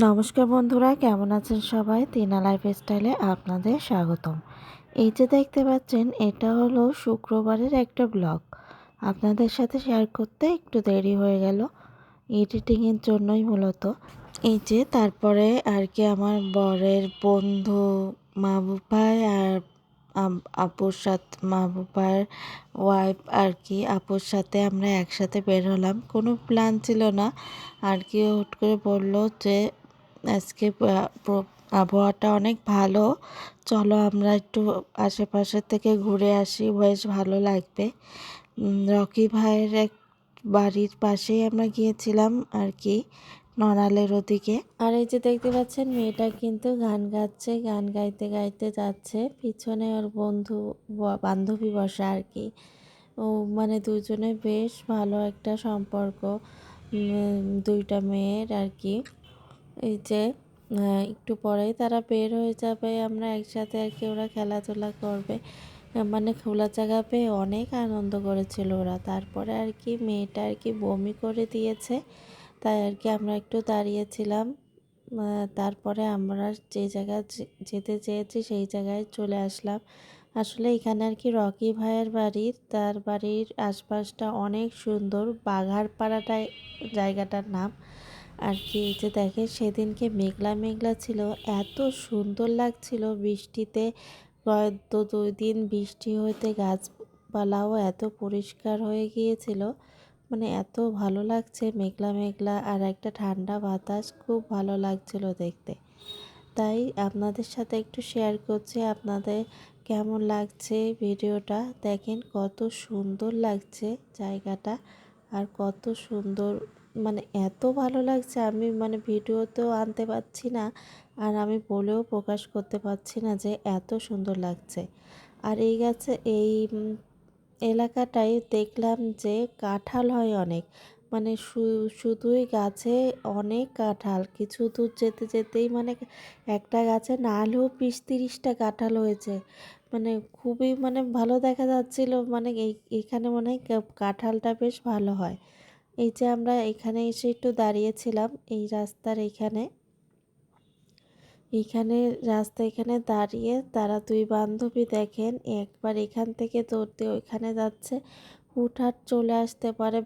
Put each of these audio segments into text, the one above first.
নমস্কার বন্ধুরা, কেমন আছেন সবাই? টিনা লাইফস্টাইলে আপনাদের স্বাগতম। এই যে দেখতে পাচ্ছেন, এটা হলো শুক্রবারের একটা ব্লগ। আপনাদের সাথে শেয়ার করতে একটু দেরি হয়ে গেল, এডিটিংয়ের জন্যই মূলত। এই যে তারপরে আর কি আমার বরের বন্ধু মাহবুব ভাই আর আপুর সাথে মাহবুব ভাইয়ের ওয়াইফ আর কি আপুর সাথে আমরা একসাথে বের হলাম। কোনো প্ল্যান ছিল না আর কি, হুট করে বললো যে আজকে আবহাওয়াটা অনেক ভালো, চলো আমরা একটু আশেপাশের থেকে ঘুরে আসি, বেশ ভালো লাগবে। রকি ভাইয়ের এক বাড়ির পাশেই আমরা গিয়েছিলাম আর কি, নড়ালের ওদিকে। আর এই যে দেখতে পাচ্ছেন, মেয়েটা কিন্তু গান গাচ্ছে, গান গাইতে গাইতে যাচ্ছে, পিছনে ওর বন্ধু বান্ধবী বসা আর কি। ও মানে দুজনে বেশ ভালো একটা সম্পর্ক, দুইটা মেয়ের আর কি। এই যে একটু পরেই তারা বের হয়ে যাবে, আমরা একসাথে আর কি, ওরা খেলাধুলা করবে। মানে খোলা জায়গা পেয়ে অনেক আনন্দ করেছিল ওরা। তারপরে আর কি মেয়েটা আর কি বমি করে দিয়েছে, তাই আর কি আমরা একটু দাঁড়িয়েছিলাম। তারপরে আমরা যে জায়গায় যেতে চেয়েছি সেই জায়গায় চলে আসলাম। আসলে এখানে আর কি রকি ভাইয়ের বাড়ির, তার বাড়ির আশপাশটা অনেক সুন্দর, বাঘারপাড়াটায় জায়গাটার নাম আর কি। এই যে দেখে সেদিনকে মেঘলা মেঘলা ছিল, এত সুন্দর লাগছিল বৃষ্টিতে। তো 2 দিন বৃষ্টি হইতে গাছপালাও এত পরিষ্কার হয়ে গিয়েছিল, মানে এত ভালো লাগছে মেঘলা মেঘলা, আর একটা ঠান্ডা বাতাস, খুব ভালো লাগছিল দেখতে। তাই আপনাদের সাথে একটু শেয়ার করছি, আপনাদের কেমন লাগছে ভিডিওটা দেখেন, কত সুন্দর লাগছে জায়গাটা, আর কত সুন্দর, মানে এত ভালো লাগছে, আমি মানে ভিডিওতেও আনতে পারছি না, আর আমি বলেও প্রকাশ করতে পারছি না যে এত সুন্দর লাগছে। আর এই গাছে এই এলাকাটায় দেখলাম যে কাঁঠাল হয় অনেক, মানে শুধুই গাছে অনেক কাঁঠাল, কিছু দূর যেতে যেতেই মানে একটা গাছে না হলেও 20-30টা কাঁঠাল হয়েছে। মানে খুবই মানে ভালো দেখা যাচ্ছিল, মানে এইখানে মনে হয় কাঁঠালটা বেশ ভালো হয়। এই যে আমরা এখানে এসে একটু দাঁড়িয়েছিলাম এই রাস্তার এইখানে রাস্তা, এখানে দাঁড়িয়ে তারা দুই বান্ধবী দেখেন একবার এখান থেকে দৌড়তে ওইখানে যাচ্ছে। হুটহাট চলে আসতে পারে,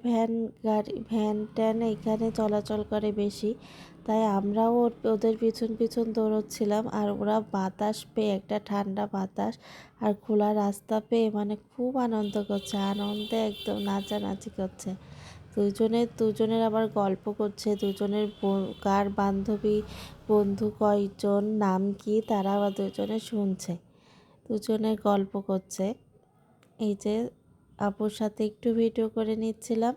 গাড়ি ভ্যান ট্যান এখানে চলাচল করে বেশি, তাই আমরাও ওদের পিছন পিছন দৌড়চ্ছিলাম। আর ওরা বাতাস পেয়ে, একটা ঠান্ডা বাতাস আর খোলা রাস্তা পেয়ে মানে খুব আনন্দ করছে, আনন্দে একদম নাচানাচি করছে। দুজনের আবার গল্প করছে, দুজনের কার বান্ধবী বন্ধু কয়জন, নাম কি, তারা আবার দুজনে শুনছে, দুজনের গল্প করছে। এই যে আপুর সাথে একটু ভিডিও করে নিচ্ছিলাম।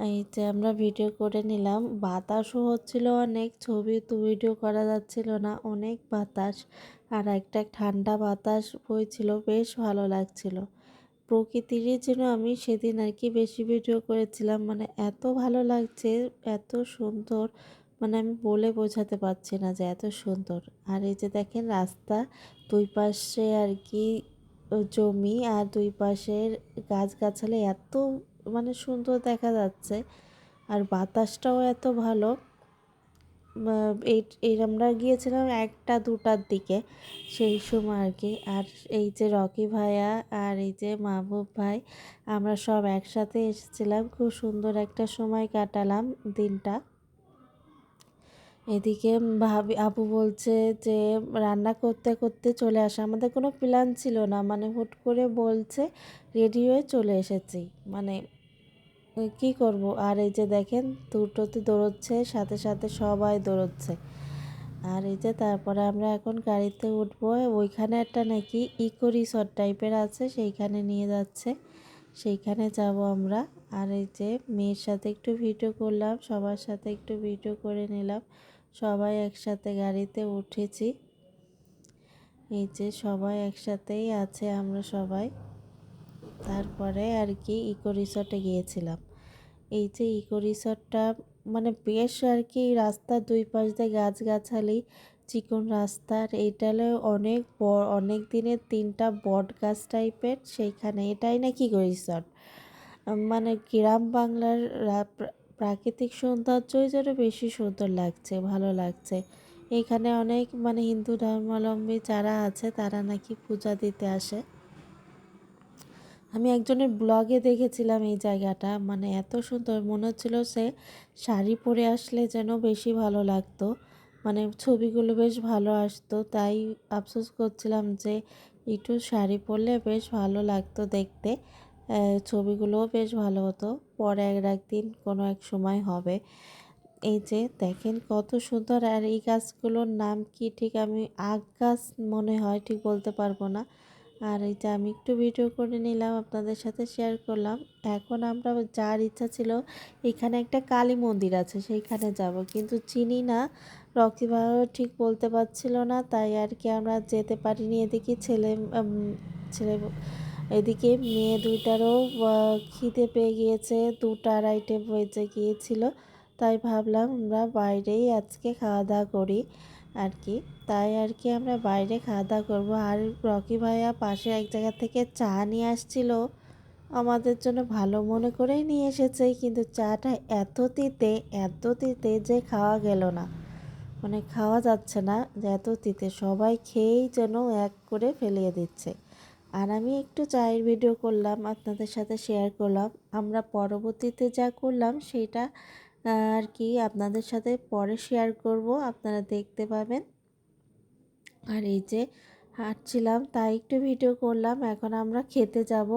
এই যে আমরা ভিডিও করে নিলাম, বাতাসও হচ্ছিল অনেক, ছবি তো ভিডিও করা যাচ্ছিল না, অনেক বাতাস, আর একটা ঠান্ডা বাতাস বইছিল, বেশ ভালো লাগছিল। প্রকৃতিরই যেন আমি সেদিন আর কি বেশি ভিডিও করেছিলাম, মানে এত ভালো লাগছে, এত সুন্দর, মানে আমি বলে বোঝাতে পারছি না যে এত সুন্দর। আর এই যে দেখেন রাস্তা, দুই পাশে আর কি জমি, আর দুই পাশের গাছগাছালি এত মানে সুন্দর দেখা যাচ্ছে, আর বাতাসটাও এত ভালো। এই আমরা গিয়েছিলাম 1টা-2টার দিকে, সেই সময় আর কি। আর এই যে রকি ভাইয়া আর এই যে মাহবুব ভাই, আমরা সব একসাথে এসেছিলাম, খুব সুন্দর একটা সময় কাটালাম দিনটা। এদিকে ভাবি আপু বলছে যে রান্না করতে করতে চলে আসা, আমাদের কোনো প্ল্যান ছিল না, মানে হুট করে বলছে, রেডি হয়ে চলে এসেছি, মানে কি করব। আর এই যে দেখেন দুটোতে দৌড়চ্ছে, সাথে সাথে সবাই দৌড়চ্ছে। আর এই যে তারপরে আমরা এখন গাড়িতে উঠবো, ওইখানে একটা নাকি ইকো রিসর্ট টাইপের আছে, সেইখানে নিয়ে যাচ্ছে, সেইখানে যাব আমরা। আর এই যে মেয়ের সাথে একটু ভিডিও করলাম, সবার সাথে একটু ভিডিও করে নিলাম, সবাই একসাথে গাড়িতে উঠেছি। এই যে সবাই একসাথেই আছে আমরা সবাই। তারপরে আর কি ইকো রিসর্টে গিয়েছিলাম। এই যে ইকো রিসর্টটা মানে বেশ আর কি, রাস্তার দুই পাশ দিয়ে গাছগাছালি, চিকন রাস্তার, এইটালে অনেক বড়, অনেক দিনের 3টা বট গাছ টাইপের, সেইখানে এটাই নাকি ইকো রিসর্ট। মানে গ্রাম বাংলার প্রাকৃতিক সৌন্দর্যই যেন বেশি সুন্দর লাগছে, ভালো লাগছে। এখানে অনেক মানে হিন্দু ধর্মাবলম্বী যারা আছে তারা নাকি পূজা দিতে আসে। আমি একজনের ব্লগে দেখেছিলাম এই জায়গাটা, মানে এত সুন্দর মনে হচ্ছিল সে শাড়ি পরে আসলে যেন বেশি ভালো লাগতো, মানে ছবিগুলো বেশ ভালো আসতো। তাই আফসোস করছিলাম যে একটু শাড়ি পরলে বেশ ভালো লাগতো দেখতে, ছবিগুলোও বেশ ভালো হতো। পরে একদিন কোনো এক সময় হবে। এই যে দেখেন কত সুন্দর, আর এই গাছগুলোর নাম কি ঠিক আমি আখ গাছ মনে হয়, ঠিক বলতে পারবো না। আর এই যে আমি একটু ভিডিও করে নিলাম, আপনাদের সাথে শেয়ার করলাম। এখন আমরা যার ইচ্ছা ছিল, এখানে একটা কালী মন্দির আছে সেইখানে যাব, কিন্তু চিনি না, রকি ভাইও ঠিক বলতে পারছিল না, তাই আর কি আমরা যেতে পারিনি। এদিকে ছেলে এদিকে মেয়ে দুইটারও খিদে পেয়ে গিয়েছে, 2টা 2:30 বেজে গিয়েছিল। তাই ভাবলাম আমরা বাইরেই আজকে খাওয়া দাওয়া করি আর কি। তাই আর কি আমরা বাইরে খাওয়া দাওয়া করবো। আর রকি ভাইয়া পাশে এক জায়গা থেকে চা নিয়ে আসছিল, আমাদের জন্য ভালো মনে করেই নিয়ে এসেছে, কিন্তু চাটা এত তিতে যে খাওয়া গেল না, মানে খাওয়া যাচ্ছে না, যে এত তিতে, সবাই খেয়েই যেন এক করে ফেলিয়ে দিচ্ছে। আর আমি একটু চায়ের ভিডিও করলাম, আপনাদের সাথে শেয়ার করলাম। আমরা পরবর্তীতে যা করলাম সেটা আর কি আপনাদের সাথে পরে শেয়ার করব, আপনারা দেখতে পাবেন। আর এই যে হাঁটছিলাম তাই একটু ভিডিও করলাম। এখন আমরা খেতে যাব,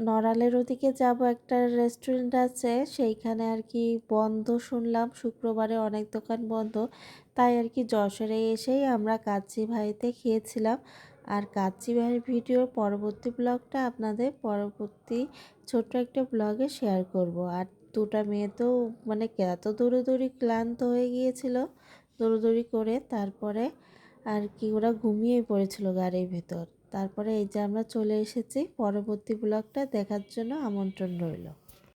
নড়ালের ওদিকে যাব, একটা রেস্টুরেন্ট আছে সেইখানে আর কি বন্ধ শুনলাম, শুক্রবারে অনেক দোকান বন্ধ। তাই আর কি যশোরে এসেই আমরা কাচ্চি ভাইতে খেয়েছিলাম। আর কাচ্চি ভাইয়ের ভিডিওর পরবর্তী ব্লগটা আপনাদের পরবর্তী ছোট্ট একটা ব্লগে শেয়ার করব। আর 2টা মেয়ে তো মানে এত দৌড়োদৌড়ি ক্লান্ত হয়ে গিয়েছিল দৌড়োদৌড়ি করে, তারপরে আর কি ওরা ঘুমিয়ে পড়েছিল গাড়ির ভেতর। তারপরে এই যে আমরা চলে এসেছি, পরবর্তী ব্লগটা দেখার জন্য আমন্ত্রণ রইল।